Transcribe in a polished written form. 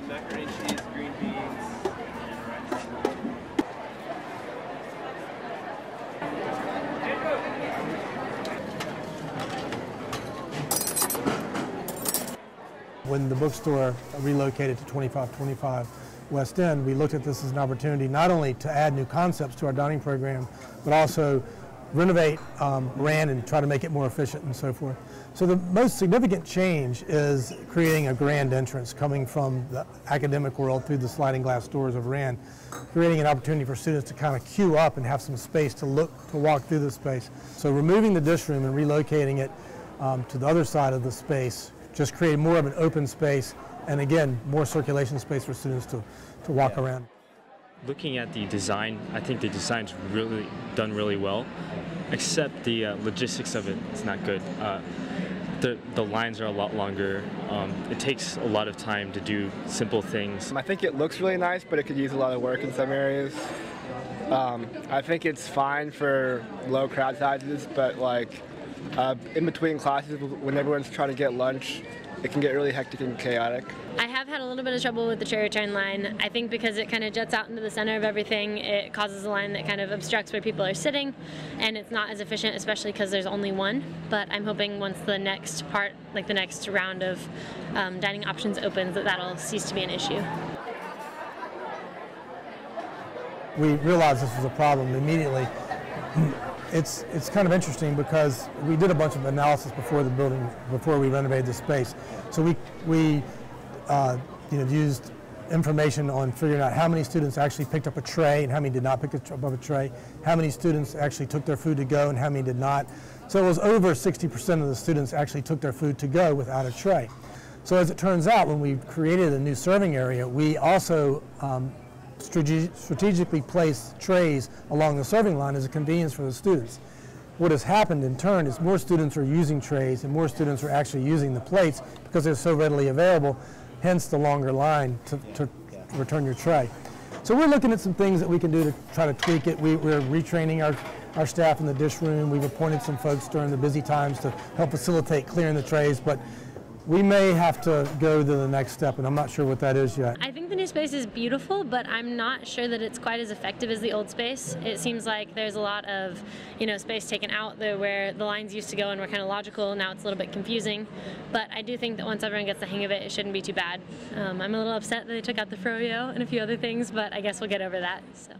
macaroni and cheese, green beans, and rice. When the bookstore relocated to 2525 West End, we looked at this as an opportunity not only to add new concepts to our dining program, but also renovate RAND and try to make it more efficient and so forth. So the most significant change is creating a grand entrance coming from the academic world through the sliding glass doors of RAND, creating an opportunity for students to kind of queue up and have some space to walk through the space. So removing the dish room and relocating it to the other side of the space just created more of an open space and again, more circulation space for students to walk around. Looking at the design, I think the design's really done really well, except the logistics of it is not good. The lines are a lot longer. It takes a lot of time to do simple things. I think it looks really nice, but it could use a lot of work in some areas. I think it's fine for low crowd sizes, but like in between classes, when everyone's trying to get lunch, it can get really hectic and chaotic. I have had a little bit of trouble with the tray return line. I think because it kind of juts out into the center of everything, it causes a line that kind of obstructs where people are sitting, and it's not as efficient, especially because there's only one. But I'm hoping once the next part, like the next round of dining options opens, that'll cease to be an issue. We realized this was a problem immediately. It's kind of interesting because we did a bunch of analysis before we renovated the space. So we used information on figuring out how many students actually picked up a tray and how many did not pick up a tray, how many students actually took their food to go and how many did not. So it was over 60% of the students actually took their food to go without a tray. So as it turns out, when we created a new serving area, we also strategically place trays along the serving line as a convenience for the students. What has happened in turn is more students are using trays and more students are actually using the plates because they're so readily available, hence the longer line to return your tray. So we're looking at some things that we can do to try to tweak it. We're retraining our staff in the dish room. We've appointed some folks during the busy times to help facilitate clearing the trays, but we may have to go to the next step, and I'm not sure what that is yet. I think the new space is beautiful, but I'm not sure that it's quite as effective as the old space. It seems like there's a lot of, space taken out there where the lines used to go and were kind of logical. Now it's a little bit confusing, but I do think that once everyone gets the hang of it, it shouldn't be too bad. I'm a little upset that they took out the froyo and a few other things, but I guess we'll get over that. So.